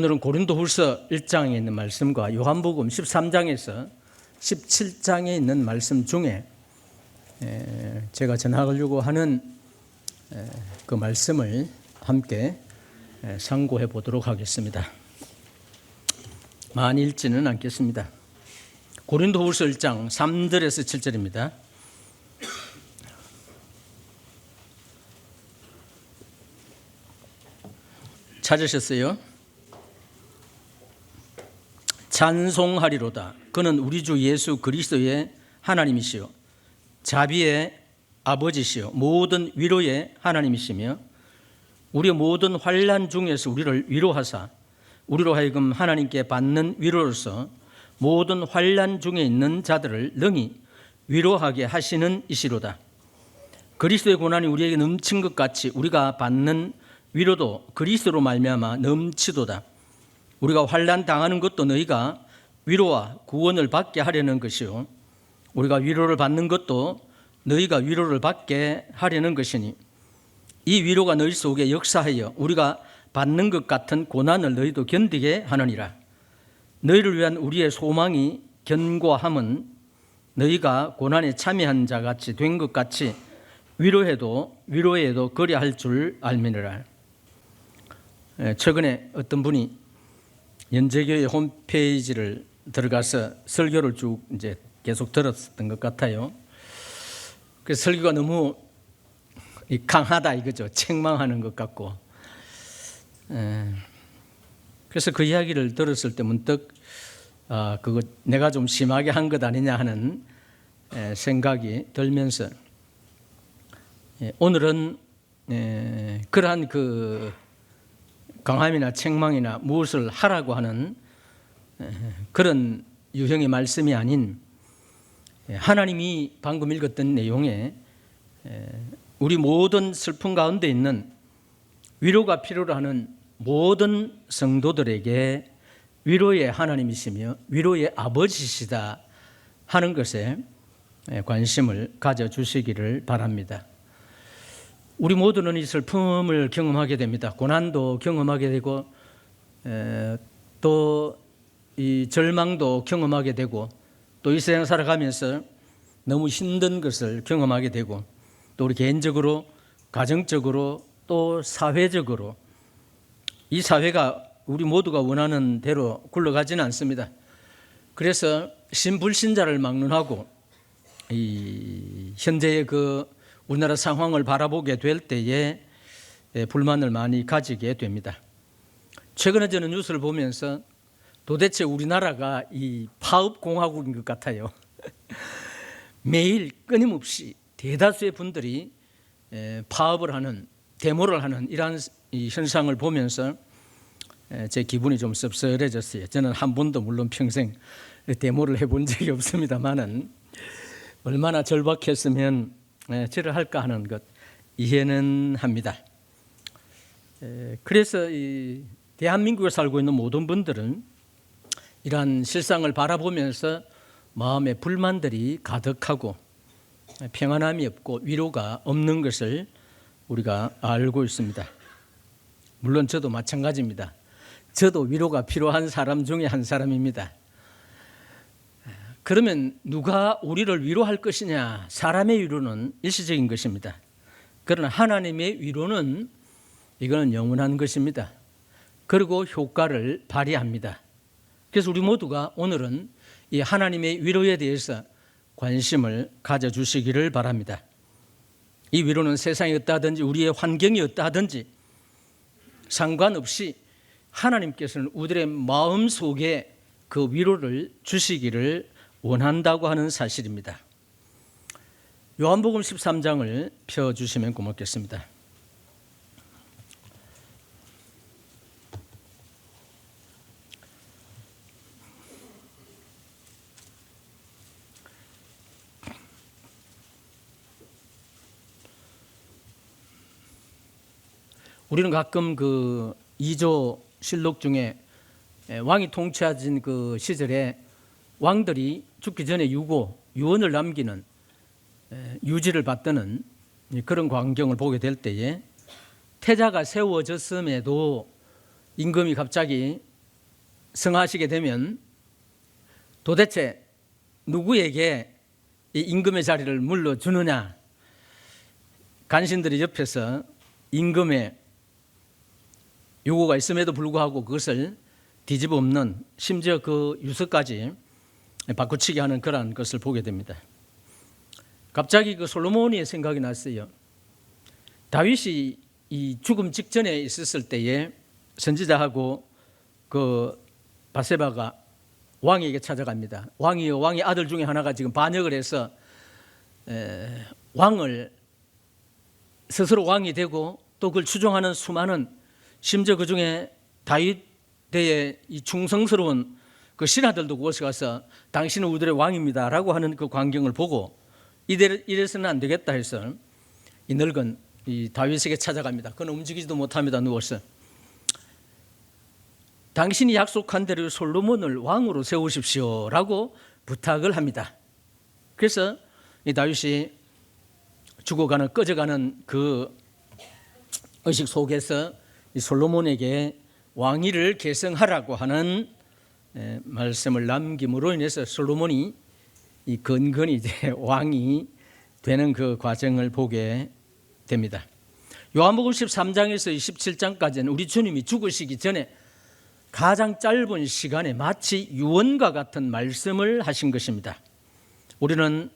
오늘은 고린도후서 1장에 있는 말씀과 요한복음 13장에서 17장에 있는 말씀 중에 제가 전하려고 하는 그 말씀을 함께 상고해 보도록 하겠습니다. 많이 읽지는 않겠습니다. 고린도후서 1장 3절에서 7절입니다. 찾으셨어요? 찬송하리로다. 그는 우리 주 예수 그리스도의 하나님이시요 자비의 아버지시요 모든 위로의 하나님이시며 우리의 모든 환난 중에서 우리를 위로하사 우리로 하여금 하나님께 받는 위로로서 모든 환난 중에 있는 자들을 능히 위로하게 하시는 이시로다. 그리스도의 고난이 우리에게 넘친 것 같이 우리가 받는 위로도 그리스도로 말미암아 넘치도다. 우리가 환난 당하는 것도 너희가 위로와 구원을 받게 하려는 것이요 우리가 위로를 받는 것도 너희가 위로를 받게 하려는 것이니 이 위로가 너희 속에 역사하여 우리가 받는 것 같은 고난을 너희도 견디게 하느니라. 너희를 위한 우리의 소망이 견고함은 너희가 고난에 참여한 자같이 된 것 같이 위로에도 그리할 줄 알미니라. 최근에 어떤 분이 연재교회 홈페이지를 들어가서 설교를 쭉 이제 계속 들었던 것 같아요. 그 설교가 너무 강하다 이거죠. 책망하는 것 같고. 그래서 그 이야기를 들었을 때 문득 그거 내가 좀 심하게 한 것 아니냐 하는 생각이 들면서 오늘은 그러한 그 강함이나 책망이나 무엇을 하라고 하는 그런 유형의 말씀이 아닌 하나님이 방금 읽었던 내용에 우리 모든 슬픔 가운데 있는 위로가 필요로 하는 모든 성도들에게 위로의 하나님이시며 위로의 아버지시다 하는 것에 관심을 가져주시기를 바랍니다. 우리 모두는 이 슬픔을 경험하게 됩니다. 고난도 경험하게 되고 또 이 절망도 경험하게 되고 또 이 세상 살아가면서 너무 힘든 것을 경험하게 되고 또 우리 개인적으로 가정적으로 또 사회적으로 이 사회가 우리 모두가 원하는 대로 굴러가지는 않습니다. 그래서 신불신자를 막론하고 이 현재의 그 우리나라 상황을 바라보게 될 때에 불만을 많이 가지게 됩니다. 최근에 저는 뉴스를 보면서 도대체 우리나라가 이 파업공화국인 것 같아요. 매일 끊임없이 대다수의 분들이 파업을 하는, 데모를 하는 이러한 이 현상을 보면서 제 기분이 좀 씁쓸해졌어요. 저는 한 번도 물론 평생 데모를 해본 적이 없습니다만은 얼마나 절박했으면 저를 할까 하는 것 이해는 합니다. 그래서 이 대한민국에 살고 있는 모든 분들은 이러한 실상을 바라보면서 마음에 불만들이 가득하고 평안함이 없고 위로가 없는 것을 우리가 알고 있습니다. 물론 저도 마찬가지입니다. 저도 위로가 필요한 사람 중에 한 사람입니다. 그러면 누가 우리를 위로할 것이냐? 사람의 위로는 일시적인 것입니다. 그러나 하나님의 위로는 이거는 영원한 것입니다. 그리고 효과를 발휘합니다. 그래서 우리 모두가 오늘은 이 하나님의 위로에 대해서 관심을 가져주시기를 바랍니다. 이 위로는 세상이 어떠하든지 우리의 환경이 어떠하든지 상관없이 하나님께서는 우리의 마음 속에 그 위로를 주시기를 원한다고 하는 사실입니다. 요한복음 13장을 펴주시면 고맙겠습니다. 우리는 가끔 그 2조 실록 중에 왕이 통치하신 그 시절에 왕들이 죽기 전에 유언을 남기는 유지를 받드는 그런 광경을 보게 될 때에 태자가 세워졌음에도 임금이 갑자기 성하시게 되면 도대체 누구에게 이 임금의 자리를 물려주느냐. 간신들이 옆에서 임금의 요구가 있음에도 불구하고 그것을 뒤집어 엎는, 심지어 그 유서까지 바꾸치게 하는 그러한 것을 보게 됩니다. 갑자기 그 솔로몬이 생각이 났어요. 다윗이 이 죽음 직전에 있었을 때에 선지자하고 그 바세바가 왕에게 찾아갑니다. 왕이요, 왕의 아들 중에 하나가 지금 반역을 해서 왕을 스스로 왕이 되고 또 그걸 추종하는 수많은, 심지어 그 중에 다윗의 이 충성스러운 그 신하들도 그곳에 가서 당신은 우리들의 왕입니다라고 하는 그 광경을 보고 이래서는 안 되겠다 해서 이 늙은 이 다윗에게 찾아갑니다. 그는 움직이지도 못합니다. 누워서. 당신이 약속한 대로 솔로몬을 왕으로 세우십시오라고 부탁을 합니다. 그래서 이 다윗이 죽어가는, 꺼져가는 그 의식 속에서 이 솔로몬에게 왕위를 계승하라고 하는 말씀을 남김으로 인해서 솔로몬이 이 근근히 이제 왕이 되는 그 과정을 보게 됩니다. 요한복음 13장에서 27장까지는 우리 주님이 죽으시기 전에 가장 짧은 시간에 마치 유언과 같은 말씀을 하신 것입니다. 우리는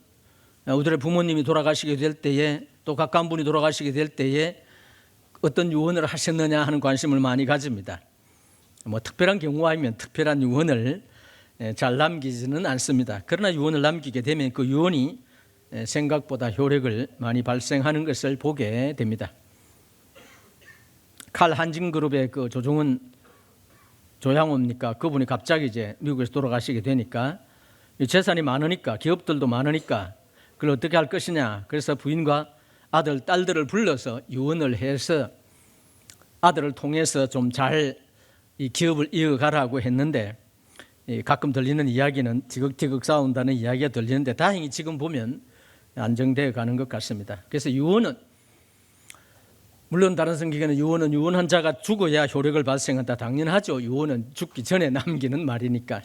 우리의 부모님이 돌아가시게 될 때에, 또 가까운 분이 돌아가시게 될 때에 어떤 유언을 하셨느냐 하는 관심을 많이 가집니다. 뭐 특별한 경우가 아니면 특별한 유언을 잘 남기지는 않습니다. 그러나 유언을 남기게 되면 그 유언이 생각보다 효력을 많이 발생하는 것을 보게 됩니다. 칼 한진그룹의 그 조양호입니까? 그분이 갑자기 이제 미국에서 돌아가시게 되니까 재산이 많으니까, 기업들도 많으니까 그걸 어떻게 할 것이냐. 그래서 부인과 아들, 딸들을 불러서 유언을 해서 아들을 통해서 좀 잘 이 기업을 이어가라고 했는데, 가끔 들리는 이야기는 티격태격 싸운다는 이야기가 들리는데 다행히 지금 보면 안정되어 가는 것 같습니다. 그래서 유언은, 물론 다른 성경에는 유언은 유언한 자가 죽어야 효력을 발생한다. 당연하죠. 유언은 죽기 전에 남기는 말이니까.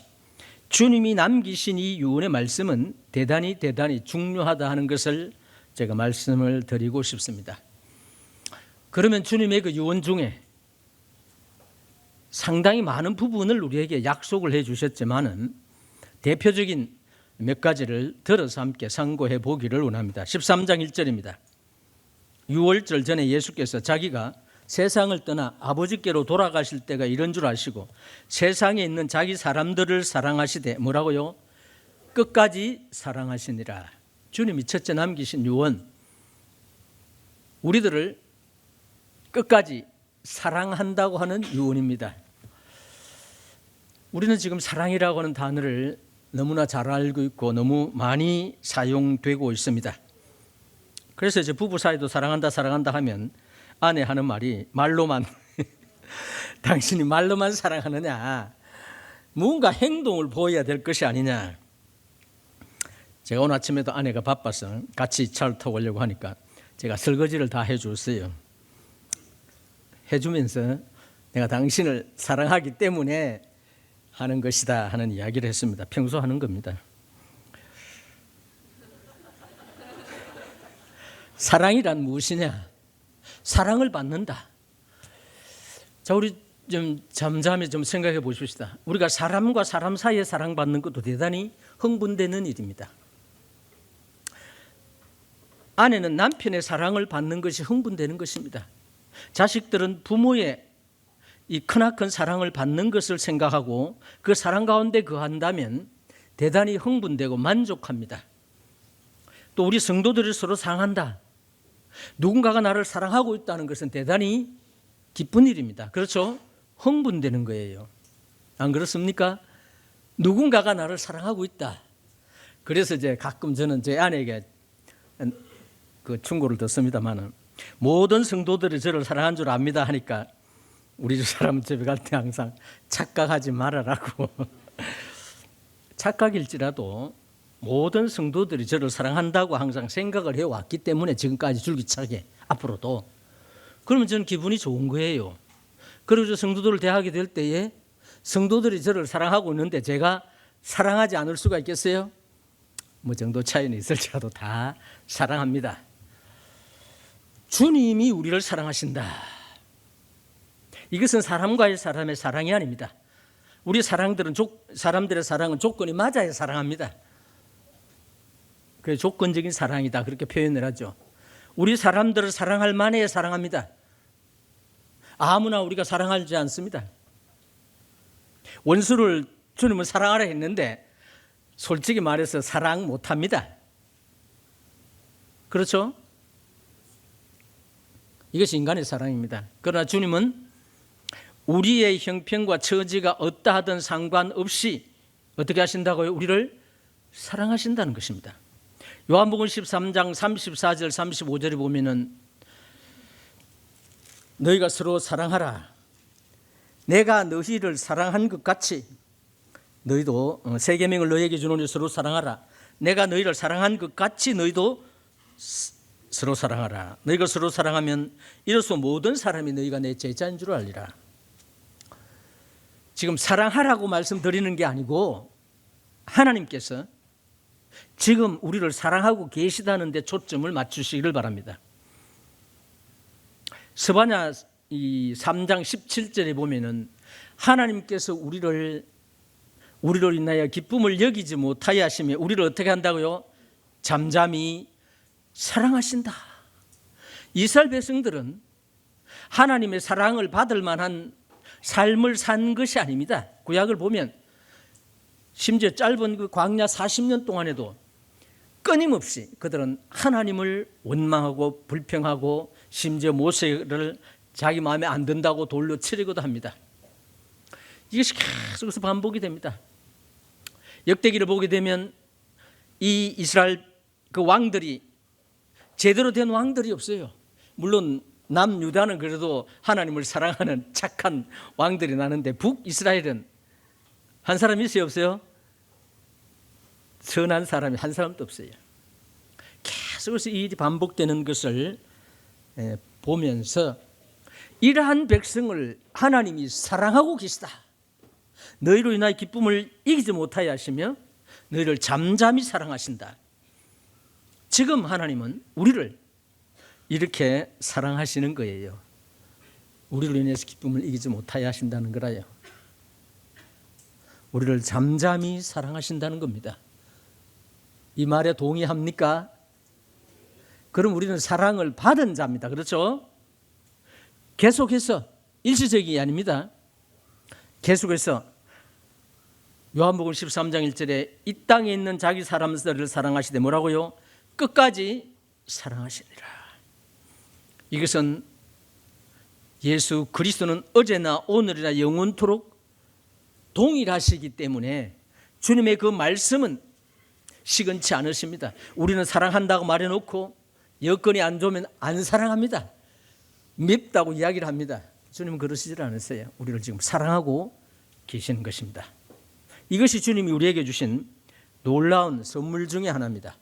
주님이 남기신 이 유언의 말씀은 대단히 중요하다 하는 것을 제가 말씀을 드리고 싶습니다. 그러면 주님의 그 유언 중에 상당히 많은 부분을 우리에게 약속을 해 주셨지만은 대표적인 몇 가지를 들어서 함께 상고해 보기를 원합니다. 13장 1절입니다. 유월절 전에 예수께서 자기가 세상을 떠나 아버지께로 돌아가실 때가 이런 줄 아시고 세상에 있는 자기 사람들을 사랑하시되 뭐라고요? 끝까지 사랑하시니라. 주님이 첫째 남기신 유언, 우리들을 끝까지 사랑한다고 하는 유언입니다. 우리는 지금 사랑이라고 하는 단어를 너무나 잘 알고 있고 너무 많이 사용되고 있습니다. 그래서 이제 부부 사이도 사랑한다 하면 아내 하는 말이 말로만 당신이 말로만 사랑하느냐, 뭔가 행동을 보여야 될 것이 아니냐. 제가 오늘 아침에도 아내가 바빠서 같이 차를 타고 오려고 하니까 제가 설거지를 다 해줬어요. 해주면서 내가 당신을 사랑하기 때문에 하는 것이다 하는 이야기를 했습니다. 평소 하는 겁니다. 사랑이란 무엇이냐? 사랑을 받는다. 자, 우리 좀 잠잠히 좀 생각해 보십시다. 우리가 사람과 사람 사이에 사랑받는 것도 대단히 흥분되는 일입니다. 아내는 남편의 사랑을 받는 것이 흥분되는 것입니다. 자식들은 부모의 이 크나큰 사랑을 받는 것을 생각하고 그 사랑 가운데 거한다면 대단히 흥분되고 만족합니다. 또 우리 성도들이 서로 사랑한다. 누군가가 나를 사랑하고 있다는 것은 대단히 기쁜 일입니다. 그렇죠? 흥분되는 거예요. 안 그렇습니까? 누군가가 나를 사랑하고 있다. 그래서 이제 가끔 저는 제 아내에게 그 충고를 듣습니다만은 모든 성도들이 저를 사랑한 줄 압니다 하니까 우리 집 사람은 집에 갈 때 항상 착각하지 말아라고. 착각일지라도 모든 성도들이 저를 사랑한다고 항상 생각을 해왔기 때문에 지금까지 줄기차게 앞으로도, 그러면 저는 기분이 좋은 거예요. 그리고 성도들을 대하게 될 때에 성도들이 저를 사랑하고 있는데 제가 사랑하지 않을 수가 있겠어요? 뭐 정도 차이는 있을지라도 다 사랑합니다. 주님이 우리를 사랑하신다. 이것은 사람과의 사람의 사랑이 아닙니다. 우리 사람들의 사랑은 조건이 맞아야 사랑합니다. 그래서 조건적인 사랑이다 그렇게 표현을 하죠. 우리 사람들을 사랑할 만해야 사랑합니다. 아무나 우리가 사랑하지 않습니다. 원수를 주님은 사랑하라 했는데 솔직히 말해서 사랑 못합니다. 그렇죠? 이것이 인간의 사랑입니다. 그러나 주님은 우리의 형편과 처지가 어떠하든 상관없이 어떻게 하신다고요? 우리를 사랑하신다는 것입니다. 요한복음 13장 34절 35절에 보면은 너희가 서로 사랑하라. 내가 너희를 사랑한 것 같이 너희도 새 계명을 너희에게 주노니 서로 사랑하라. 내가 너희를 사랑한 것 같이 너희도 서로 사랑하라. 너희가 서로 사랑하면 이로써 모든 사람이 너희가 내 제자인 줄 알리라. 지금 사랑하라고 말씀드리는 게 아니고 하나님께서 지금 우리를 사랑하고 계시다는 데 초점을 맞추시기를 바랍니다. 스바냐 3장 17절에 보면은 하나님께서 우리를 인하여 기쁨을 여기지 못하여 하시며 우리를 어떻게 한다고요? 잠잠히 사랑하신다. 이스라엘 백성들은 하나님의 사랑을 받을 만한 삶을 산 것이 아닙니다. 구약을 보면 심지어 짧은 그 광야 40년 동안에도 끊임없이 그들은 하나님을 원망하고 불평하고 심지어 모세를 자기 마음에 안 든다고 돌로 치려고도 합니다. 이것이 계속해서 반복이 됩니다. 역대기를 보게 되면 이 이스라엘 그 왕들이 제대로 된 왕들이 없어요. 물론 남유다는 그래도 하나님을 사랑하는 착한 왕들이 나는데 북이스라엘은 한 사람이 있어요? 없어요? 선한 사람이 한 사람도 없어요. 계속해서 이 일이 반복되는 것을 보면서 이러한 백성을 하나님이 사랑하고 계시다. 너희로 인하여 기쁨을 이기지 못하여 하시며 너희를 잠잠히 사랑하신다. 지금 하나님은 우리를 이렇게 사랑하시는 거예요. 우리로 인해서 기쁨을 이기지 못하여 하신다는 거라요. 우리를 잠잠히 사랑하신다는 겁니다. 이 말에 동의합니까? 그럼 우리는 사랑을 받은 자입니다. 그렇죠? 계속해서 일시적이 아닙니다. 계속해서 요한복음 13장 1절에 이 땅에 있는 자기 사람들을 사랑하시되 뭐라고요? 끝까지 사랑하시니라. 이것은 예수 그리스도는 어제나 오늘이나 영원토록 동일하시기 때문에 주님의 그 말씀은 시건치 않으십니다. 우리는 사랑한다고 말해놓고 여건이 안 좋으면 안 사랑합니다. 밉다고 이야기를 합니다. 주님은 그러시질 않으세요. 우리를 지금 사랑하고 계시는 것입니다. 이것이 주님이 우리에게 주신 놀라운 선물 중에 하나입니다.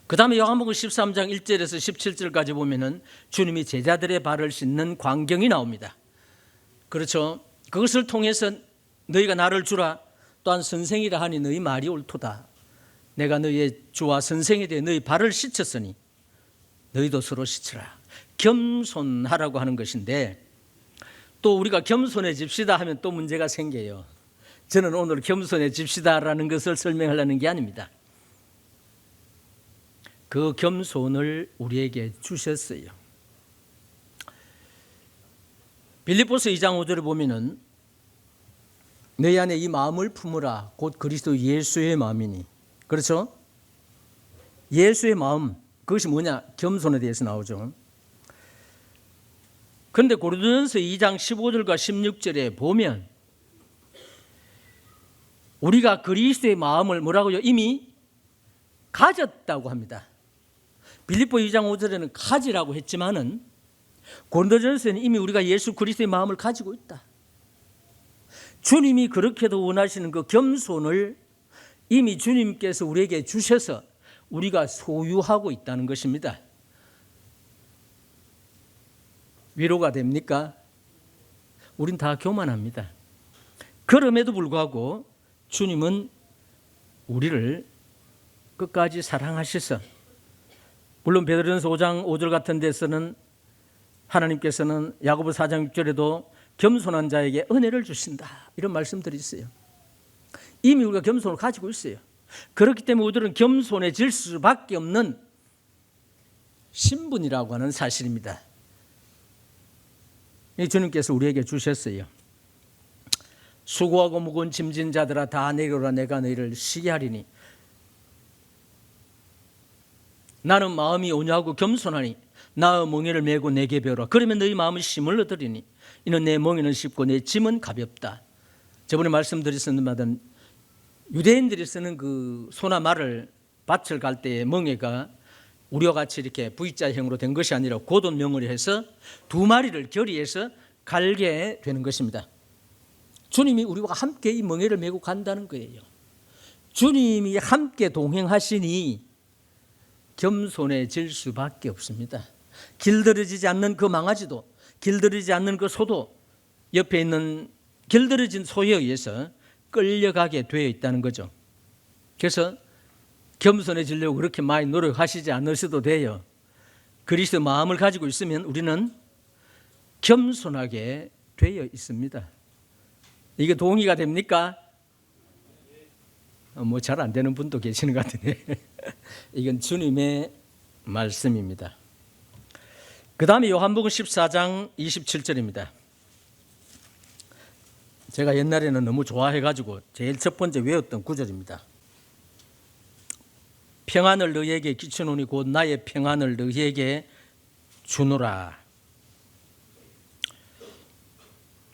그 다음에 요한복음 13장 1절에서 17절까지 보면은 주님이 제자들의 발을 씻는 광경이 나옵니다. 그렇죠? 그것을 통해서 너희가 나를 주라 또한 선생이라 하니 너희 말이 옳도다. 내가 너희의 주와 선생에 대해 너희 발을 씻었으니 너희도 서로 씻으라. 겸손하라고 하는 것인데 또 우리가 겸손해집시다 하면 또 문제가 생겨요. 저는 오늘 겸손해집시다라는 것을 설명하려는 게 아닙니다. 그 겸손을 우리에게 주셨어요. 빌립보서 2장 5절에 보면은 너희 안에 이 마음을 품으라 곧 그리스도 예수의 마음이니. 그렇죠? 예수의 마음, 그것이 뭐냐? 겸손에 대해서 나오죠. 그런데 고린도전서 2장 15절과 16절에 보면 우리가 그리스도의 마음을 뭐라고요? 이미 가졌다고 합니다. 빌립보 2장 5절에는 가지라고 했지만은 고린도전서에는 이미 우리가 예수 그리스도의 마음을 가지고 있다. 주님이 그렇게도 원하시는 그 겸손을 이미 주님께서 우리에게 주셔서 우리가 소유하고 있다는 것입니다. 위로가 됩니까? 우린 다 교만합니다. 그럼에도 불구하고 주님은 우리를 끝까지 사랑하셔서, 물론 베드로전서 5장 5절 같은 데서는 하나님께서는 야고보 4장 6절에도 겸손한 자에게 은혜를 주신다, 이런 말씀들이 있어요. 이미 우리가 겸손을 가지고 있어요. 그렇기 때문에 우리들은 겸손해질 수밖에 없는 신분이라고 하는 사실입니다. 주님께서 우리에게 주셨어요. 수고하고 무거운 짐진 자들아 다 내려오라, 내가 너희를 쉬게 하리니. 나는 마음이 온유하고 겸손하니 나의 멍에를 메고 내게 배우라. 그러면 너희 마음은 힘을 얻으리니 이는 내 멍에는 쉽고 내 짐은 가볍다. 저번에 말씀드렸었는데 유대인들이 쓰는 그 소나 말을 밭을 갈 때의 멍에가 우리와 같이 이렇게 V자형으로 된 것이 아니라 고돈명으로 해서 두 마리를 결의해서 갈게 되는 것입니다. 주님이 우리와 함께 이 멍에를 메고 간다는 거예요. 주님이 함께 동행하시니 겸손해질 수밖에 없습니다. 길들여지지 않는 그 망아지도, 길들여지지 않는 그 소도 옆에 있는 길들여진 소에 의해서 끌려가게 되어 있다는 거죠. 그래서 겸손해지려고 그렇게 많이 노력하시지 않으셔도 돼요. 그리스도의 마음을 가지고 있으면 우리는 겸손하게 되어 있습니다. 이게 동의가 됩니까? 뭐 잘 안 되는 분도 계시는 것 같은데 이건 주님의 말씀입니다. 그 다음에 요한복음 14장 27절입니다. 제가 옛날에는 너무 좋아해가지고 제일 첫 번째 외웠던 구절입니다. 평안을 너희에게 끼쳐놓으니 곧 나의 평안을 너희에게 주노라.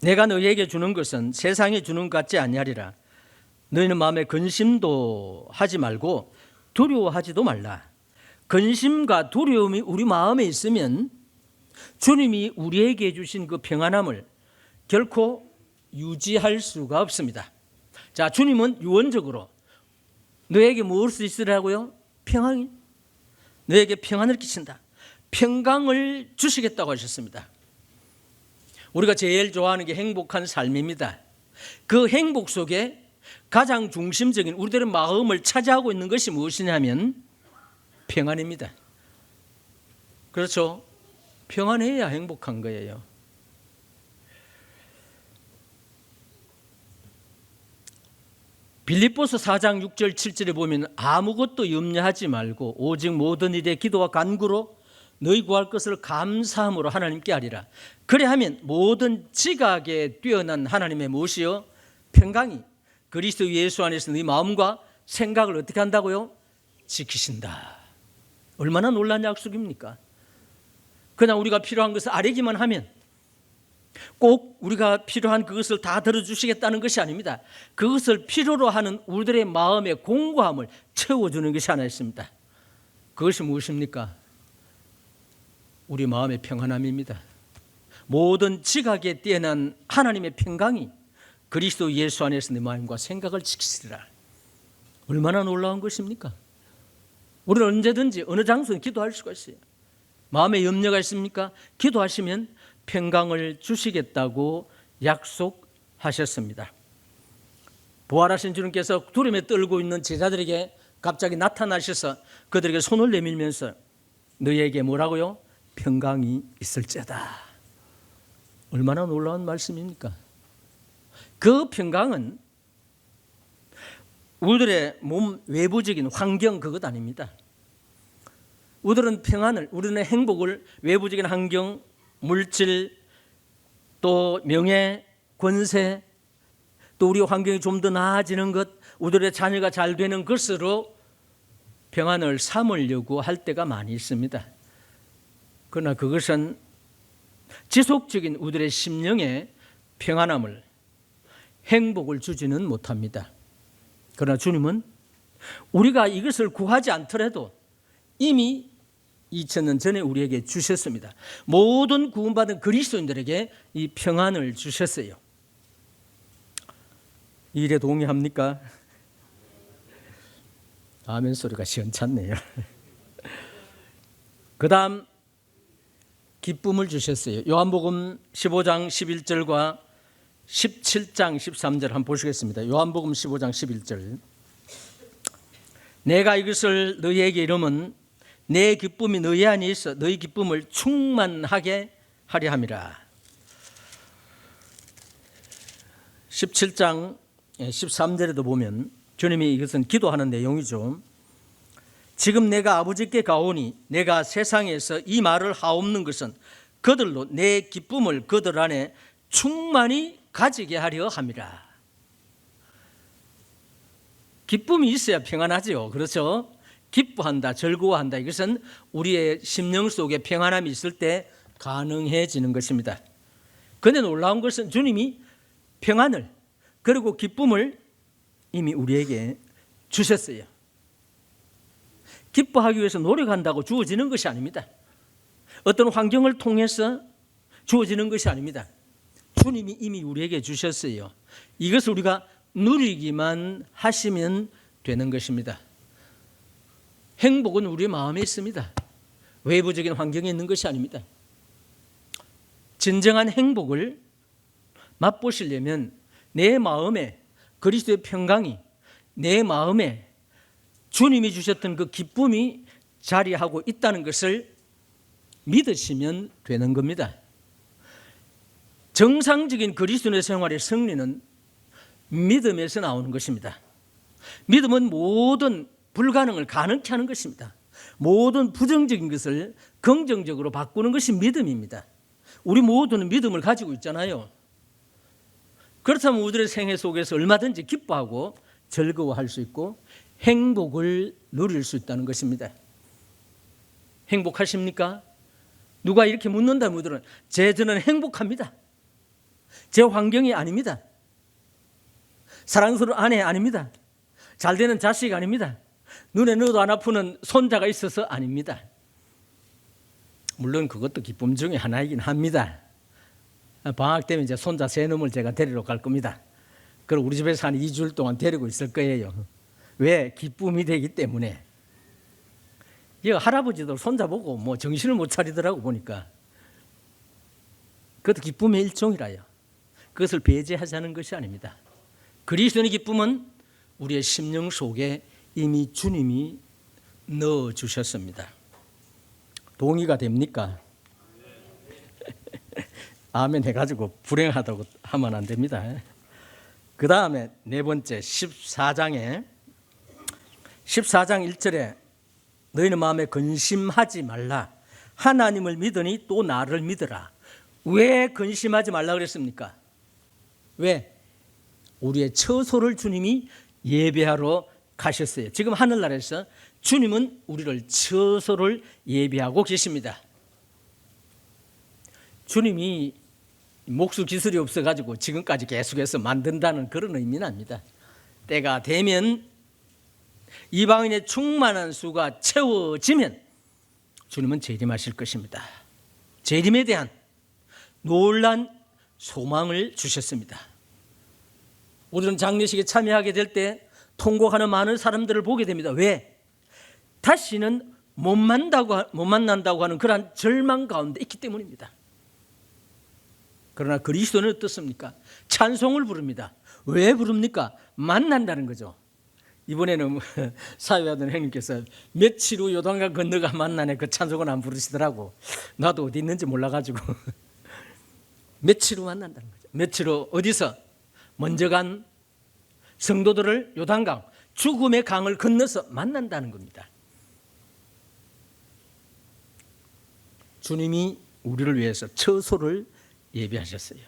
내가 너희에게 주는 것은 세상에 주는 것 같지 아니하리라. 너희는 마음에 근심도 하지 말고 두려워하지도 말라. 근심과 두려움이 우리 마음에 있으면 주님이 우리에게 주신 그 평안함을 결코 유지할 수가 없습니다. 자, 주님은 유언적으로 너에게 무엇을 있으라고요? 평안이. 너에게 평안을 끼친다. 평강을 주시겠다고 하셨습니다. 우리가 제일 좋아하는 게 행복한 삶입니다. 그 행복 속에 가장 중심적인 우리들의 마음을 차지하고 있는 것이 무엇이냐면 평안입니다. 그렇죠? 평안해야 행복한 거예요. 빌립보서 4장 6절 7절에 보면 아무것도 염려하지 말고 오직 모든 일에 기도와 간구로 너희 구할 것을 감사함으로 하나님께 하리라. 그래하면 모든 지각에 뛰어난 하나님의 무엇이요? 평강이 그리스도 예수 안에서 너희 마음과 생각을 어떻게 한다고요? 지키신다. 얼마나 놀라운 약속입니까? 그냥 우리가 필요한 것을 아뢰기만 하면 꼭 우리가 필요한 그것을 다 들어주시겠다는 것이 아닙니다. 그것을 필요로 하는 우리들의 마음의 공고함을 채워주는 것이 하나 있습니다. 그것이 무엇입니까? 우리 마음의 평안함입니다. 모든 지각에 뛰어난 하나님의 평강이 그리스도 예수 안에서 내 마음과 생각을 지키시리라. 얼마나 놀라운 것입니까? 우리는 언제든지 어느 장소에 기도할 수가 있어요. 마음에 염려가 있습니까? 기도하시면 평강을 주시겠다고 약속하셨습니다. 부활하신 주님께서 두려움에 떨고 있는 제자들에게 갑자기 나타나셔서 그들에게 손을 내밀면서 너희에게 뭐라고요? 평강이 있을지어다. 얼마나 놀라운 말씀입니까? 그 평강은 우리들의 몸 외부적인 환경 그것 아닙니다. 우리들은 평안을, 우리는 행복을 외부적인 환경, 물질, 또 명예, 권세, 또 우리 환경이 좀 더 나아지는 것, 우리들의 자녀가 잘 되는 것으로 평안을 삼으려고 할 때가 많이 있습니다. 그러나 그것은 지속적인 우리들의 심령의 평안함을, 행복을 주지는 못합니다. 그러나 주님은 우리가 이것을 구하지 않더라도 이미 2000년 전에 우리에게 주셨습니다. 모든 구원받은 그리스도인들에게 이 평안을 주셨어요. 이 일에 동의합니까? 아멘 소리가 시원찮네요. 그 다음 기쁨을 주셨어요. 요한복음 15장 11절과 17장 13절 한번 보시겠습니다. 요한복음 15장 11절. 내가 이것을 너희에게 이름은 내 기쁨이 너희 안에 있어 너희 기쁨을 충만하게 하려 함이라. 17장 13절에도 보면 주님이 이것은 기도하는 내용이죠. 지금 내가 아버지께 가오니 내가 세상에서 이 말을 하옵는 것은 그들로 내 기쁨을 그들 안에 충만히 가지게 하려 함이라. 기쁨이 있어야 평안하죠. 그렇죠? 기뻐한다, 즐거워한다. 이것은 우리의 심령 속에 평안함이 있을 때 가능해지는 것입니다. 그런데 놀라운 것은 주님이 평안을 그리고 기쁨을 이미 우리에게 주셨어요. 기뻐하기 위해서 노력한다고 주어지는 것이 아닙니다. 어떤 환경을 통해서 주어지는 것이 아닙니다. 주님이 이미 우리에게 주셨어요. 이것을 우리가 누리기만 하시면 되는 것입니다. 행복은 우리 마음에 있습니다. 외부적인 환경에 있는 것이 아닙니다. 진정한 행복을 맛보시려면 내 마음에 그리스도의 평강이 내 마음에 주님이 주셨던 그 기쁨이 자리하고 있다는 것을 믿으시면 되는 겁니다. 정상적인 그리스도의 생활의 승리는 믿음에서 나오는 것입니다. 믿음은 모든 불가능을 가능케 하는 것입니다. 모든 부정적인 것을 긍정적으로 바꾸는 것이 믿음입니다. 우리 모두는 믿음을 가지고 있잖아요. 그렇다면 우리들의 생애 속에서 얼마든지 기뻐하고 즐거워할 수 있고 행복을 누릴 수 있다는 것입니다. 행복하십니까? 누가 이렇게 묻는다면 저는 행복합니다. 제 환경이 아닙니다. 사랑스러운 아내 아닙니다. 잘 되는 자식 아닙니다. 눈에 넣어도 안 아프는 손자가 있어서 아닙니다. 물론 그것도 기쁨 중에 하나이긴 합니다. 방학 때면 이제 손자 세 놈을 제가 데리러 갈 겁니다. 그리고 우리 집에서 한 2주일 동안 데리고 있을 거예요. 왜? 기쁨이 되기 때문에. 할아버지도 손자 보고 뭐 정신을 못 차리더라고 보니까. 그것도 기쁨의 일종이라요. 그것을 배제하자는 것이 아닙니다. 그리스도의 기쁨은 우리의 심령 속에 이미 주님이 넣어주셨습니다. 동의가 됩니까? 아멘 해가지고 불행하다고 하면 안 됩니다. 그 다음에 네 번째 14장 1절에 너희는 마음에 근심하지 말라. 하나님을 믿으니 또 나를 믿으라. 왜 근심하지 말라 그랬습니까? 왜? 우리의 처소를 주님이 예배하러 가셨어요. 지금 하늘나라에서 주님은 우리를 처소를 예배하고 계십니다. 주님이 목수 기술이 없어가지고 지금까지 계속해서 만든다는 그런 의미는 아닙니다. 때가 되면 이방인의 충만한 수가 채워지면 주님은 재림하실 것입니다. 재림에 대한 놀란 소망을 주셨습니다. 우리는 장례식에 참여하게 될 때 통곡하는 많은 사람들을 보게 됩니다. 왜? 다시는 못 만난다고 하는 그러한 절망 가운데 있기 때문입니다. 그러나 그리스도는 어떻습니까? 찬송을 부릅니다. 왜 부릅니까? 만난다는 거죠. 이번에는 사회하던 형님께서 며칠 후 요단강 건너가 만나네 그 찬송을 안 부르시더라고. 나도 어디 있는지 몰라가지고 며칠 후 만난다는 거죠. 며칠 후 어디서? 먼저 간 성도들을 요단강 죽음의 강을 건너서 만난다는 겁니다. 주님이 우리를 위해서 처소를 예비하셨어요.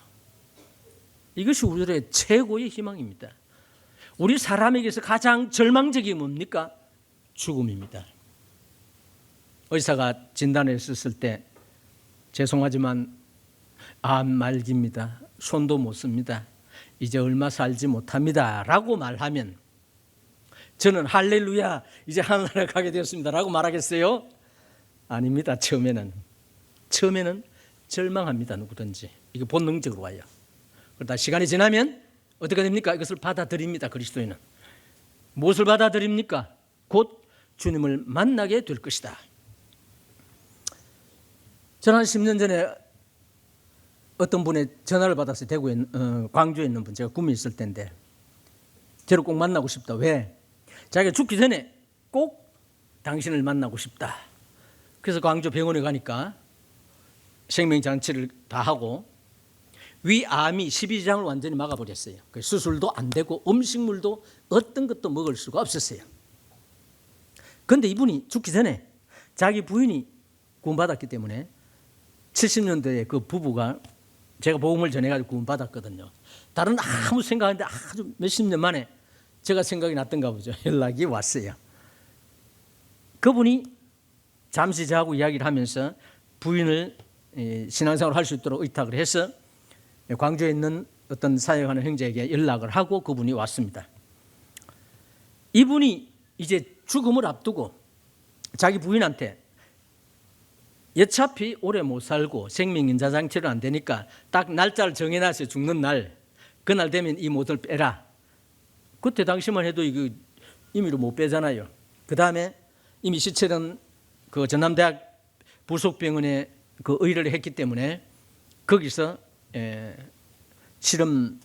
이것이 우리들의 최고의 희망입니다. 우리 사람에게서 가장 절망적이 뭡니까? 죽음입니다. 의사가 진단했을 때 죄송하지만 암 말기입니다. 손도 못 씁니다. 이제 얼마 살지 못합니다. 라고 말하면 저는 할렐루야 이제 하늘나라 가게 되었습니다. 라고 말하겠어요? 아닙니다. 처음에는 절망합니다. 누구든지. 이게 본능적으로 와요. 그러다 시간이 지나면 어떻게 됩니까? 이것을 받아들입니다. 그리스도인은. 무엇을 받아들입니까? 곧 주님을 만나게 될 것이다. 저는 한 10년 전에 어떤 분의 전화를 받았어요. 대구에 광주에 있는 분, 제가 구미에 있을 때인데 저를 꼭 만나고 싶다. 왜? 자기가 죽기 전에 꼭 당신을 만나고 싶다. 그래서 광주 병원에 가니까 생명장치를 다 하고 위암이 12장을 완전히 막아버렸어요. 수술도 안 되고 음식물도 어떤 것도 먹을 수가 없었어요. 그런데 이분이 죽기 전에 자기 부인이 구원받았기 때문에 70년대에 그 부부가 제가 복음을 전해가지고 구원받았거든요. 다른 아무 생각 안 했는데 아주 몇십 년 만에 제가 생각이 났던가 보죠. 연락이 왔어요. 그분이 잠시 저하고 이야기를 하면서 부인을 신앙생활을 할 수 있도록 의탁을 해서 광주에 있는 어떤 사역하는 형제에게 연락을 하고 그분이 왔습니다. 이분이 이제 죽음을 앞두고 자기 부인한테 어차피 오래 못 살고 생명인자장치를 안 되니까 딱 날짜를 정해놨어요. 죽는 날. 그날 되면 이 못을 빼라. 그때 당시만 해도 이거 임의로 못 빼잖아요. 그 다음에 이미 시체는 그 전남대학 부속병원에 그 의뢰를 했기 때문에 거기서 실험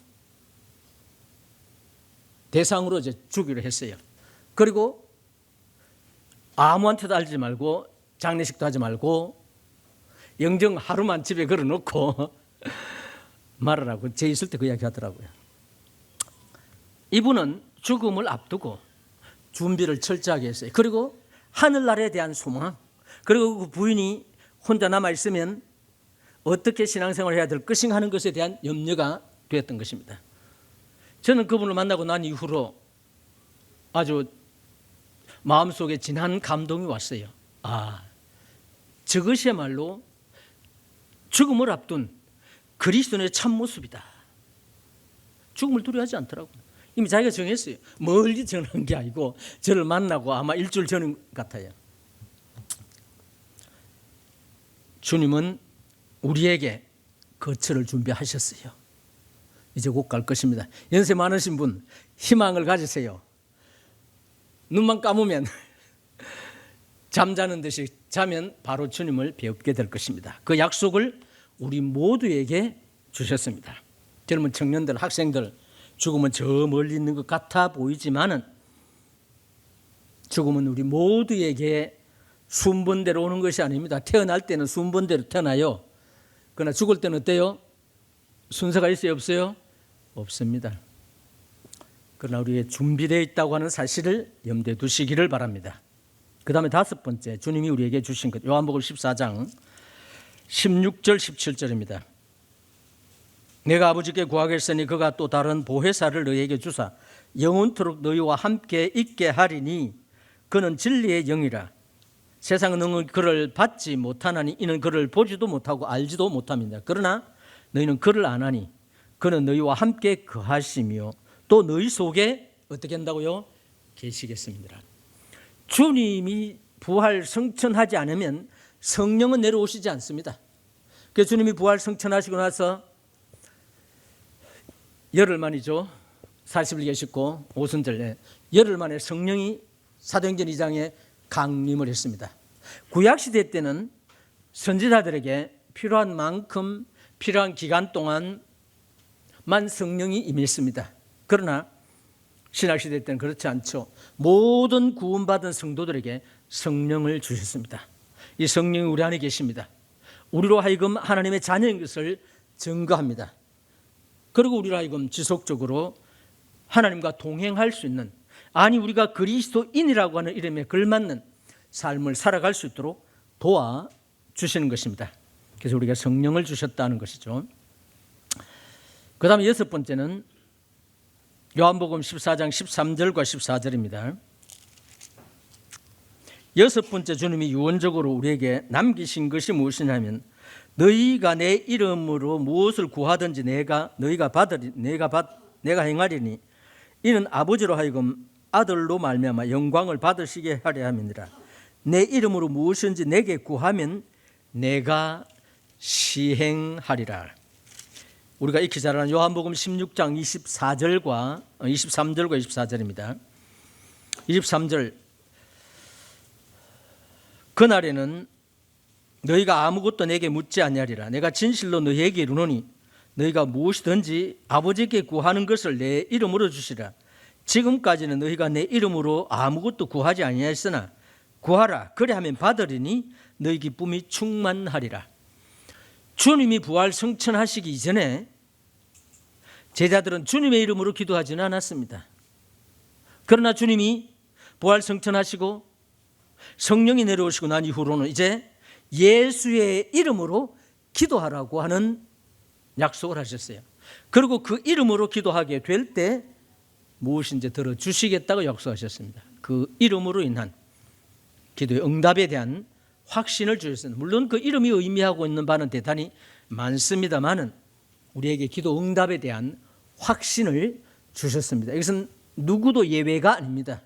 대상으로 이제 주기로 했어요. 그리고 아무한테도 알지 말고 장례식도 하지 말고 영정 하루만 집에 걸어놓고 말하라고 제 있을 때 그 이야기 하더라고요. 이분은 죽음을 앞두고 준비를 철저하게 했어요. 그리고 하늘나라에 대한 소망, 그리고 그 부인이 혼자 남아있으면 어떻게 신앙생활을 해야 될 것인가 하는 것에 대한 염려가 되었던 것입니다. 저는 그분을 만나고 난 이후로 아주 마음속에 진한 감동이 왔어요. 아, 저것이야말로 죽음을 앞둔 그리스도인의 참모습이다. 죽음을 두려워하지 않더라고요. 이미 자기가 정했어요. 멀리 정한 게 아니고 저를 만나고 아마 일주일 전 같아요. 주님은 우리에게 거처를 준비하셨어요. 이제 곧 갈 것입니다. 연세 많으신 분 희망을 가지세요. 눈만 감으면 잠자는 듯이 자면 바로 주님을 뵙게 될 것입니다. 그 약속을 우리 모두에게 주셨습니다. 젊은 청년들, 학생들, 죽음은 저 멀리 있는 것 같아 보이지만은 죽음은 우리 모두에게 순번대로 오는 것이 아닙니다. 태어날 때는 순번대로 태어나요. 그러나 죽을 때는 어때요? 순서가 있어요, 없어요? 없습니다. 그러나 우리의 준비되어 있다고 하는 사실을 염두에 두시기를 바랍니다. 그 다음에 다섯 번째, 주님이 우리에게 주신 것, 요한복음 14장 16절 17절입니다. 내가 아버지께 구하겠으니 그가 또 다른 보혜사를 너희에게 주사 영원토록 너희와 함께 있게 하리니 그는 진리의 영이라. 세상은 너는 그를 받지 못하나니 이는 그를 보지도 못하고 알지도 못합니다. 그러나 너희는 그를 아나니 그는 너희와 함께 거하시며 또 너희 속에 어떻게 한다고요? 계시겠습니다. 주님이 부활 성천하지 않으면 성령은 내려오시지 않습니다. 그래서 주님이 부활 성천하시고 나서 열흘 만이죠. 40일 계셨고 오순절에 열흘 만에 성령이 사도행전 2장에 강림을 했습니다. 구약시대 때는 선지자들에게 필요한 만큼 필요한 기간 동안만 성령이 임했습니다. 그러나 신약시대 때는 그렇지 않죠. 모든 구원받은 성도들에게 성령을 주셨습니다. 이 성령이 우리 안에 계십니다. 우리로 하여금 하나님의 자녀인 것을 증거합니다. 그리고 우리로 하여금 지속적으로 하나님과 동행할 수 있는, 아니 우리가 그리스도인이라고 하는 이름에 걸맞는 삶을 살아갈 수 있도록 도와주시는 것입니다. 그래서 우리가 성령을 주셨다는 것이죠. 그 다음에 여섯 번째는 요한복음 14장 13절과 14절입니다. 여섯 번째 주님이 유언적으로 우리에게 남기신 것이 무엇이냐면 너희가 내 이름으로 무엇을 구하든지 내가 행하리니 이는 아버지로 하여금 아들로 말미암아 영광을 받으시게 하려 함이니라. 내 이름으로 무엇인지 내게 구하면 내가 시행하리라. 우리가 익히 잘 아는 요한복음 16장 23절과 24절입니다. 23절, 그날에는 너희가 아무것도 내게 묻지 아니하리라. 내가 진실로 너희에게 이르노니 너희가 무엇이든지 아버지께 구하는 것을 내 이름으로 주시라. 지금까지는 너희가 내 이름으로 아무것도 구하지 아니하였으나 구하라. 그리하면 받으리니 너희 기쁨이 충만하리라. 주님이 부활 성천하시기 이전에 제자들은 주님의 이름으로 기도하지는 않았습니다. 그러나 주님이 부활 성천하시고 성령이 내려오시고 난 이후로는 이제 예수의 이름으로 기도하라고 하는 약속을 하셨어요. 그리고 그 이름으로 기도하게 될 때 무엇인지 들어주시겠다고 약속하셨습니다. 그 이름으로 인한 기도의 응답에 대한 확신을 주셨습니다. 물론 그 이름이 의미하고 있는 바는 대단히 많습니다만은 우리에게 기도 응답에 대한 확신을 주셨습니다. 이것은 누구도 예외가 아닙니다.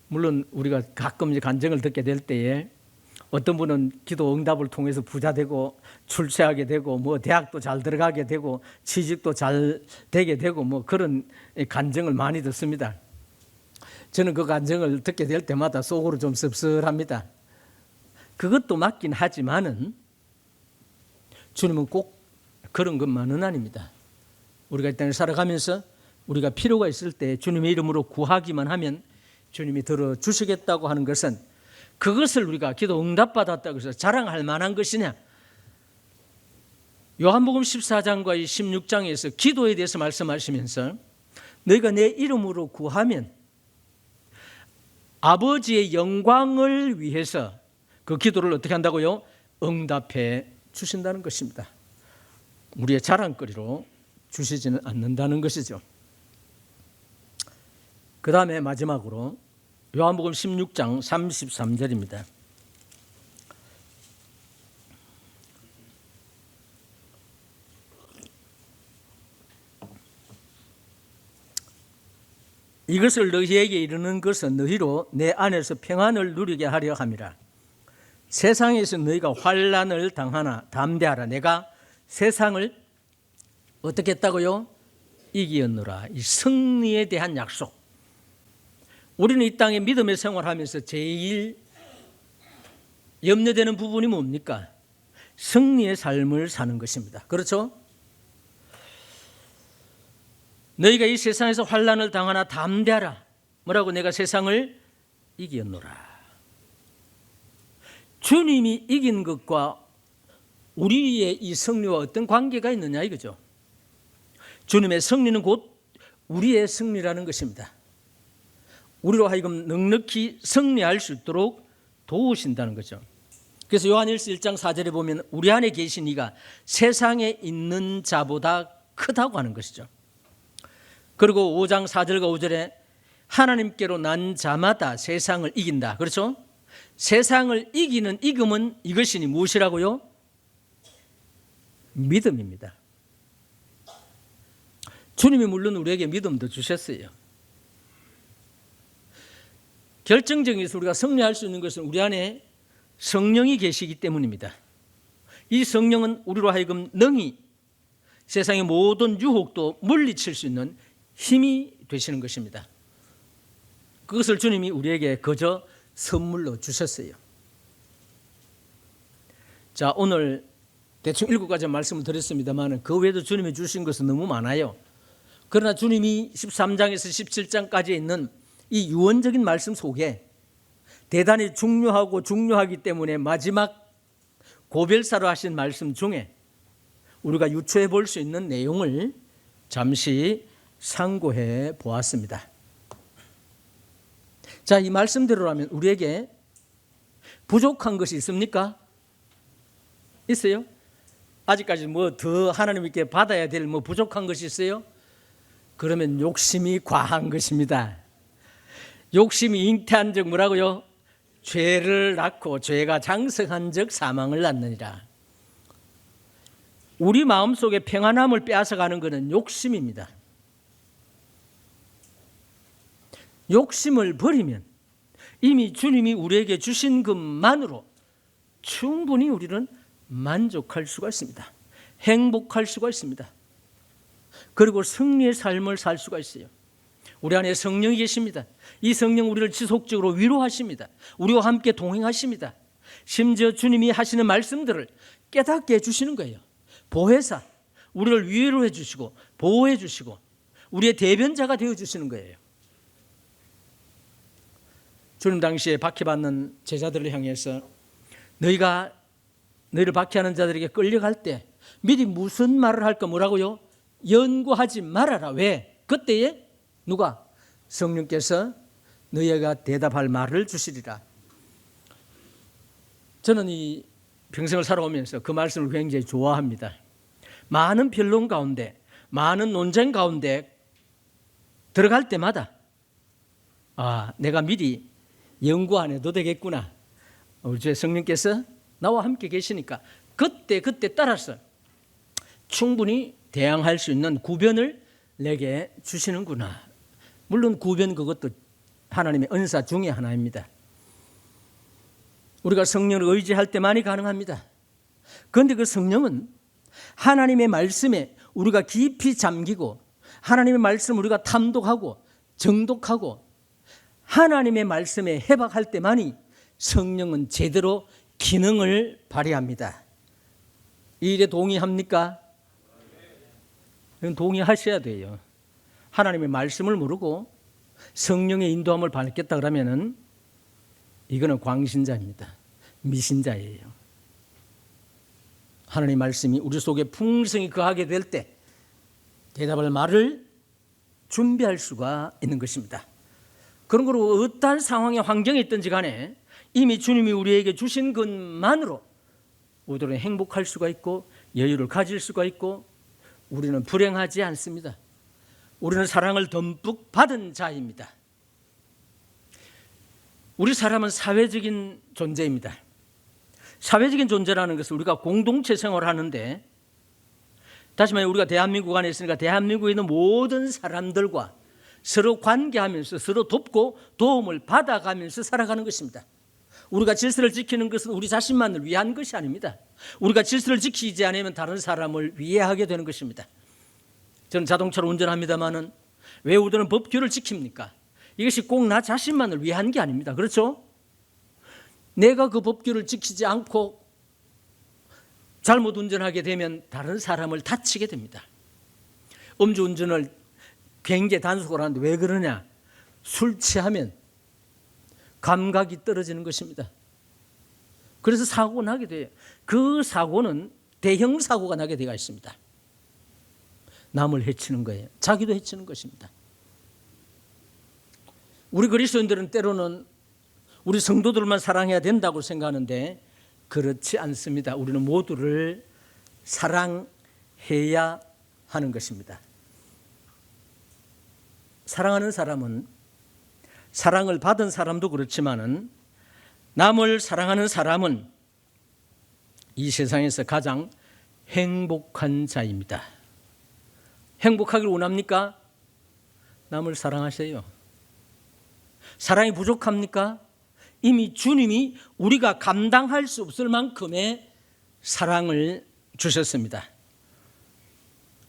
물론 우리가 가끔 이제 간증을 듣게 될 때에 어떤 분은 기도 응답을 통해서 부자 되고 출세하게 되고 뭐 대학도 잘 들어가게 되고 취직도 잘 되게 되고 뭐 그런 간증을 많이 듣습니다. 저는 그 간증을 듣게 될 때마다 속으로 좀 씁쓸합니다. 그것도 맞긴 하지만은 주님은 꼭 그런 것만은 아닙니다. 우리가 이 땅을 살아가면서 우리가 필요가 있을 때 주님의 이름으로 구하기만 하면 주님이 들어주시겠다고 하는 것은 그것을 우리가 기도 응답받았다고 해서 자랑할 만한 것이냐? 요한복음 14장과 16장에서 기도에 대해서 말씀하시면서 너희가 내 이름으로 구하면 아버지의 영광을 위해서 그 기도를 어떻게 한다고요? 응답해 주신다는 것입니다. 우리의 자랑거리로 주시지는 않는다는 것이죠. 그 다음에 마지막으로 요한복음 16장 33절입니다. 이것을 너희에게 이르는 것은 너희로 내 안에서 평안을 누리게 하려 함이라. 세상에서 너희가 환난을 당하나 담대하라. 내가 세상을 어떻게 했다고요? 이기었노라. 이 승리에 대한 약속. 우리는 이 땅에 믿음의 생활하면서 제일 염려되는 부분이 뭡니까? 승리의 삶을 사는 것입니다. 그렇죠? 너희가 이 세상에서 환난을 당하나 담대하라. 뭐라고? 내가 세상을 이기었노라. 주님이 이긴 것과 우리의 이 승리와 어떤 관계가 있느냐 이거죠. 주님의 승리는 곧 우리의 승리라는 것입니다. 우리로 하여금 넉넉히 승리할 수 있도록 도우신다는 거죠. 그래서 요한일서 1장 4절에 보면 우리 안에 계신 이가 세상에 있는 자보다 크다고 하는 것이죠. 그리고 5장 4절과 5절에 하나님께로 난 자마다 세상을 이긴다. 그렇죠? 세상을 이기는 이금은 이것이니 무엇이라고요? 믿음입니다. 주님이 물론 우리에게 믿음도 주셨어요. 결정적인 우리가 승리할 수 있는 것은 우리 안에 성령이 계시기 때문입니다. 이 성령은 우리로 하여금 능히 세상의 모든 유혹도 물리칠 수 있는 힘이 되시는 것입니다. 그것을 주님이 우리에게 거저 선물로 주셨어요. 자, 오늘 대충 7가지 말씀을 드렸습니다만 그 외에도 주님이 주신 것은 너무 많아요. 그러나 주님이 13장에서 17장까지 있는 이 유언적인 말씀 속에 대단히 중요하기 때문에 마지막 고별사로 하신 말씀 중에 우리가 유추해 볼 수 있는 내용을 잠시 상고해 보았습니다. 자, 이 말씀대로라면 우리에게 부족한 것이 있습니까? 있어요? 아직까지 뭐 더 하나님께 받아야 될 뭐 부족한 것이 있어요? 그러면 욕심이 과한 것입니다. 욕심이 잉태한 적 뭐라고요? 죄를 낳고 죄가 장성한 적 사망을 낳느니라. 우리 마음속에 평안함을 빼앗아가는 것은 욕심입니다. 욕심을 버리면 이미 주님이 우리에게 주신 것만으로 충분히 우리는 만족할 수가 있습니다. 행복할 수가 있습니다. 그리고 승리의 삶을 살 수가 있어요. 우리 안에 성령이 계십니다. 이 성령 우리를 지속적으로 위로하십니다. 우리와 함께 동행하십니다. 심지어 주님이 하시는 말씀들을 깨닫게 해주시는 거예요. 보혜사, 우리를 위로해 주시고 보호해 주시고 우리의 대변자가 되어주시는 거예요. 주님 당시에 박해받는 제자들을 향해서 너희가 너희를 박해하는 자들에게 끌려갈 때 미리 무슨 말을 할까 뭐라고요? 연구하지 말아라. 왜? 그때에 누가? 성령께서 너희가 대답할 말을 주시리라. 저는 이 평생을 살아오면서 그 말씀을 굉장히 좋아합니다. 많은 변론 가운데 많은 논쟁 가운데 들어갈 때마다 내가 미리 연구 안 해도 되겠구나. 우리 주의 성령께서 나와 함께 계시니까 그때 따라서 충분히 대항할 수 있는 구변을 내게 주시는구나. 물론 구변 그것도 하나님의 은사 중에 하나입니다. 우리가 성령을 의지할 때만이 가능합니다. 그런데 그 성령은 하나님의 말씀에 우리가 깊이 잠기고 하나님의 말씀을 우리가 탐독하고 정독하고 하나님의 말씀에 해박할 때만이 성령은 제대로 기능을 발휘합니다. 이 일에 동의합니까? 동의하셔야 돼요. 하나님의 말씀을 모르고 성령의 인도함을 받겠다 그러면은 이거는 광신자입니다. 미신자예요. 하나님의 말씀이 우리 속에 풍성히 거하게 될 때 대답할 말을 준비할 수가 있는 것입니다. 그런 거로 어떠한 상황의 환경에 있든지 간에 이미 주님이 우리에게 주신 것만으로 우리들은 행복할 수가 있고 여유를 가질 수가 있고 우리는 불행하지 않습니다. 우리는 사랑을 듬뿍 받은 자입니다. 우리 사람은 사회적인 존재입니다. 사회적인 존재라는 것은 우리가 공동체 생활을 하는데 다시 말해 우리가 대한민국 안에 있으니까 대한민국에 있는 모든 사람들과 서로 관계하면서 서로 돕고 도움을 받아가면서 살아가는 것입니다. 우리가 질서를 지키는 것은 우리 자신만을 위한 것이 아닙니다. 우리가 질서를 지키지 않으면 다른 사람을 위해 하게 되는 것입니다. 저는 자동차를 운전합니다마는 왜 우리는 법규를 지킵니까? 이것이 꼭 나 자신만을 위한 게 아닙니다. 그렇죠? 내가 그 법규를 지키지 않고 잘못 운전하게 되면 다른 사람을 다치게 됩니다. 음주운전을 굉장히 단속을 하는데 왜 그러냐? 술 취하면 감각이 떨어지는 것입니다. 그래서 사고가 나게 돼요. 그 사고는 대형 사고가 나게 되어 있습니다. 남을 해치는 거예요. 자기도 해치는 것입니다. 우리 그리스도인들은 때로는 우리 성도들만 사랑해야 된다고 생각하는데 그렇지 않습니다. 우리는 모두를 사랑해야 하는 것입니다. 사랑하는 사람은 사랑을 받은 사람도 그렇지만은 남을 사랑하는 사람은 이 세상에서 가장 행복한 자입니다. 행복하기를 원합니까? 남을 사랑하세요. 사랑이 부족합니까? 이미 주님이 우리가 감당할 수 없을 만큼의 사랑을 주셨습니다.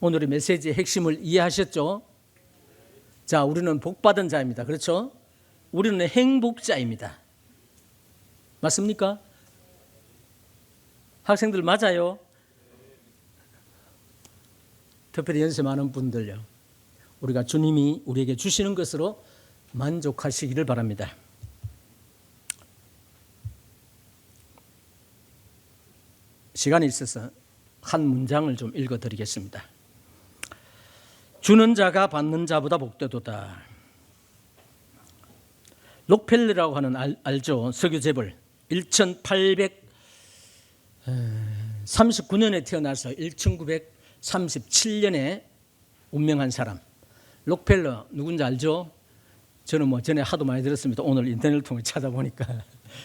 오늘의 메시지의 핵심을 이해하셨죠? 자, 우리는 복받은 자입니다. 그렇죠? 우리는 행복자입니다. 맞습니까? 학생들 맞아요? 특별히 연세 많은 분들요. 우리가 주님이 우리에게 주시는 것으로 만족하시기를 바랍니다. 시간이 있어서 한 문장을 좀 읽어드리겠습니다. 주는 자가 받는 자보다 복되도다. 록펠러라고 하는 알죠? 석유 재벌 1839년에 태어나서 1937년에 운명한 사람. 록펠러 누군지 알죠? 저는 전에 하도 많이 들었습니다. 오늘 인터넷을 통해 찾아보니까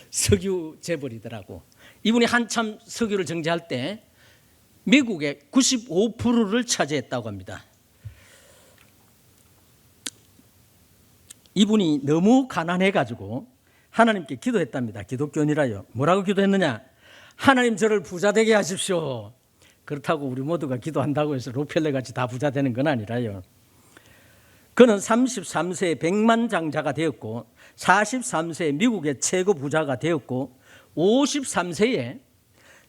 석유 재벌이더라고. 이분이 한참 석유를 정제할 때 미국의 95%를 차지했다고 합니다. 이분이 너무 가난해가지고 하나님께 기도했답니다. 기독교인이라요. 뭐라고 기도했느냐? 하나님 저를 부자 되게 하십시오. 그렇다고 우리 모두가 기도한다고 해서 록펠러 같이 다 부자 되는 건 아니라요. 그는 33세에 백만장자가 되었고 43세에 미국의 최고 부자가 되었고 53세에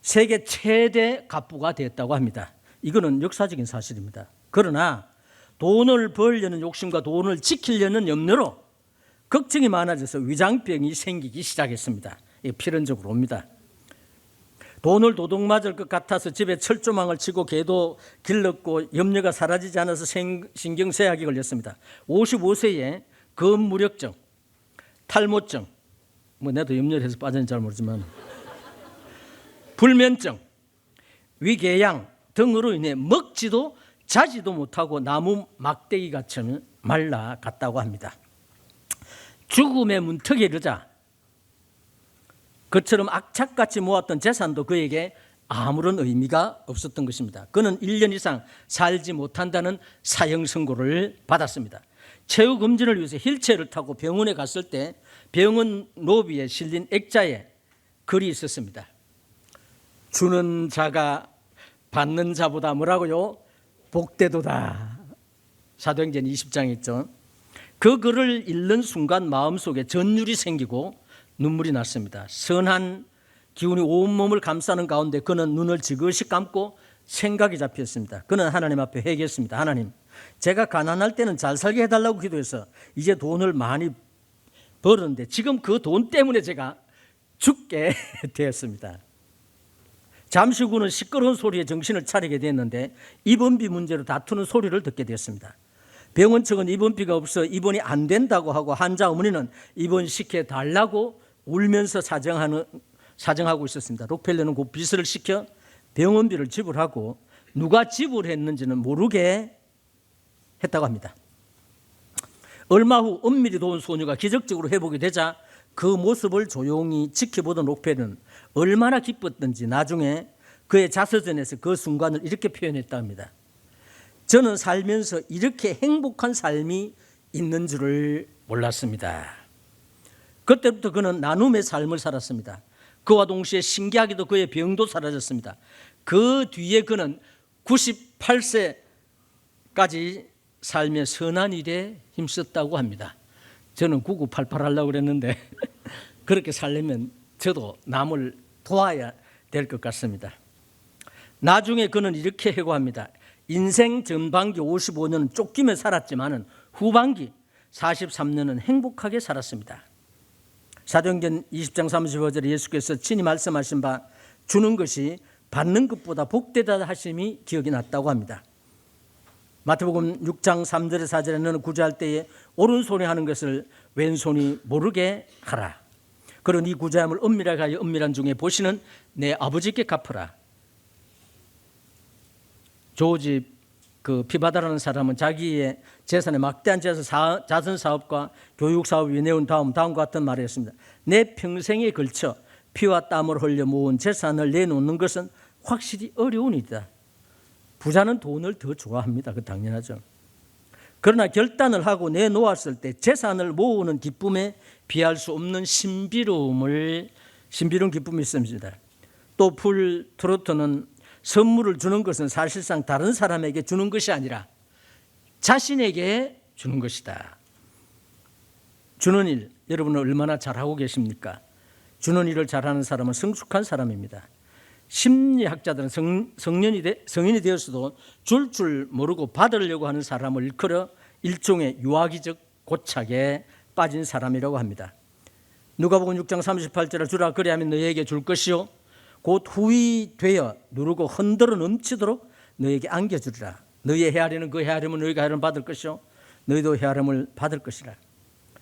세계 최대 갑부가 됐다고 합니다. 이거는 역사적인 사실입니다. 그러나 돈을 벌려는 욕심과 돈을 지키려는 염려로 걱정이 많아져서 위장병이 생기기 시작했습니다. 이게 필연적으로 옵니다. 돈을 도둑 맞을 것 같아서 집에 철조망을 치고 개도 길렀고 염려가 사라지지 않아서 신경쇠약이 걸렸습니다. 55세에 근무력증, 탈모증, 나도 염려를 해서 빠졌는지 잘 모르지만 불면증, 위궤양 등으로 인해 먹지도 자지도 못하고 나무 막대기같이 말라갔다고 합니다. 죽음의 문턱에 이르자 그처럼 악착같이 모았던 재산도 그에게 아무런 의미가 없었던 것입니다. 그는 1년 이상 살지 못한다는 사형 선고를 받았습니다. 최후 검진을 위해서 휠체어를 타고 병원에 갔을 때 병원 로비에 실린 액자에 글이 있었습니다. 주는 자가 받는 자보다 뭐라고요? 복되도다. 사도행전 20장에 있죠. 그 글을 읽는 순간 마음속에 전율이 생기고 눈물이 났습니다. 선한 기운이 온몸을 감싸는 가운데 그는 눈을 지그시 감고 생각이 잡혔습니다. 그는 하나님 앞에 회개했습니다. 하나님, 제가 가난할 때는 잘 살게 해달라고 기도해서 이제 돈을 많이 벌었는데 지금 그 돈 때문에 제가 죽게 되었습니다. 잠시 후는 시끄러운 소리에 정신을 차리게 됐는데 입원비 문제로 다투는 소리를 듣게 되었습니다. 병원 측은 입원비가 없어 입원이 안 된다고 하고 환자 어머니는 입원시켜 달라고 울면서 사정하고 있었습니다. 록펠러는 곧 비서를 시켜 병원비를 지불하고 누가 지불했는지는 모르게 했다고 합니다. 얼마 후 은밀히 도운 소녀가 기적적으로 회복이 되자 그 모습을 조용히 지켜보던 록펠러는 얼마나 기뻤던지 나중에 그의 자서전에서 그 순간을 이렇게 표현했다 합니다. 저는 살면서 이렇게 행복한 삶이 있는 줄을 몰랐습니다. 그때부터 그는 나눔의 삶을 살았습니다. 그와 동시에 신기하게도 그의 병도 사라졌습니다. 그 뒤에 그는 98세까지 살며 선한 일에 힘썼다고 합니다. 저는 9988 하려고 그랬는데 그렇게 살려면 저도 남을 도와야 될 것 같습니다. 나중에 그는 이렇게 해고합니다. 인생 전반기 55년은 쫓기며 살았지만 후반기 43년은 행복하게 살았습니다. 사도행전 20장 35절에 예수께서 친히 말씀하신 바 주는 것이 받는 것보다 복되다 하심이 기억이 났다고 합니다. 마태복음 6장 3절에 4절에 너는 구제할 때에 오른손이 하는 것을 왼손이 모르게 하라. 그러니 이 구제함을 은밀하게 하여 은밀한 중에 보시는 내 아버지께 갚으라. 조지 피바다라는 사람은 자기의 재산에 막대한 자선 사업과 교육 사업을 내온 다음과 같은 말을 했습니다. 내 평생에 걸쳐 피와 땀을 흘려 모은 재산을 내놓는 것은 확실히 어려운 일이다. 부자는 돈을 더 좋아합니다. 그 당연하죠. 그러나 결단을 하고 내놓았을 때 재산을 모으는 기쁨에 비할 수 없는 신비로운 기쁨이 있습니다. 또 풀 트로트는 선물을 주는 것은 사실상 다른 사람에게 주는 것이 아니라 자신에게 주는 것이다. 주는 일, 여러분은 얼마나 잘하고 계십니까? 주는 일을 잘하는 사람은 성숙한 사람입니다. 심리학자들은 성인이 되었어도 줄 모르고 받으려고 하는 사람을 일컬어 일종의 유아기적 고착에 빠진 사람이라고 합니다. 누가복음 6장 38절에 주라 그리하면 너희에게 줄 것이요 곧 후이 되어 누르고 흔들어 넘치도록 너희에게 안겨주리라. 너희의 헤아리는 그 헤아림은 너희가 헤아림을 받을 것이요 너희도 헤아림을 받을 것이라.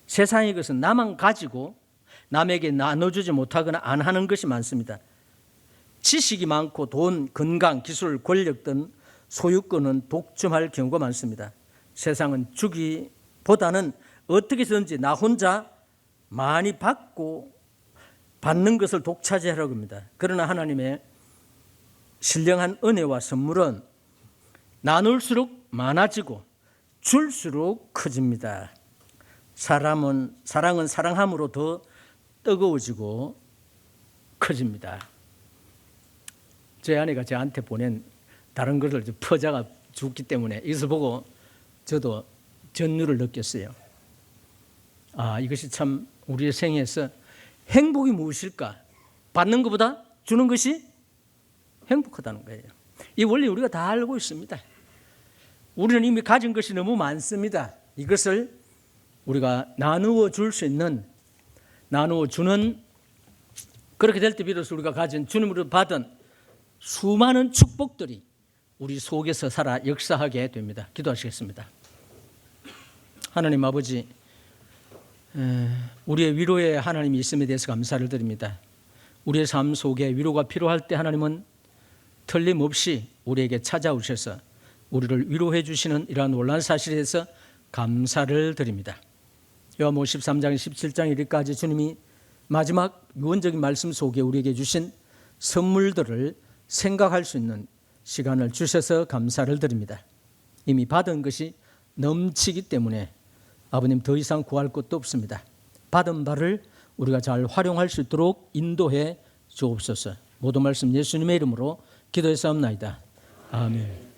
세상의 것은 나만 가지고 남에게 나눠주지 못하거나 안 하는 것이 많습니다. 지식이 많고 돈, 건강, 기술, 권력 등 소유권은 독점할 경우가 많습니다. 세상은 주기보다는 어떻게 해서든지 나 혼자 많이 받고 받는 것을 독차지하려고 합니다. 그러나 하나님의 신령한 은혜와 선물은 나눌수록 많아지고 줄수록 커집니다. 사랑은 사랑함으로 더 뜨거워지고 커집니다. 제 아내가 저한테 보낸 다른 것을 퍼자가 죽기 때문에 이것을 보고 저도 전율을 느꼈어요. 이것이 참 우리의 생애에서 행복이 무엇일까? 받는 것보다 주는 것이 행복하다는 거예요. 이 원리 우리가 다 알고 있습니다. 우리는 이미 가진 것이 너무 많습니다. 이것을 우리가 나누어 줄 수 있는, 나누어 주는, 그렇게 될 때 비로소 우리가 가진 주님으로 받은 수많은 축복들이 우리 속에서 살아 역사하게 됩니다. 기도하시겠습니다. 하나님 아버지, 우리의 위로에 하나님이 있음에 대해서 감사를 드립니다. 우리의 삶 속에 위로가 필요할 때 하나님은 틀림없이 우리에게 찾아오셔서 우리를 위로해 주시는 이러한 놀라운 사실에 대해서 감사를 드립니다. 요한복음 13장 17장 1절까지 주님이 마지막 유언적인 말씀 속에 우리에게 주신 선물들을 생각할 수 있는 시간을 주셔서 감사를 드립니다. 이미 받은 것이 넘치기 때문에 아버님 더 이상 구할 것도 없습니다. 받은 바를 우리가 잘 활용할 수 있도록 인도해 주옵소서. 모든 말씀 예수님의 이름으로 기도했사옵나이다. 아멘.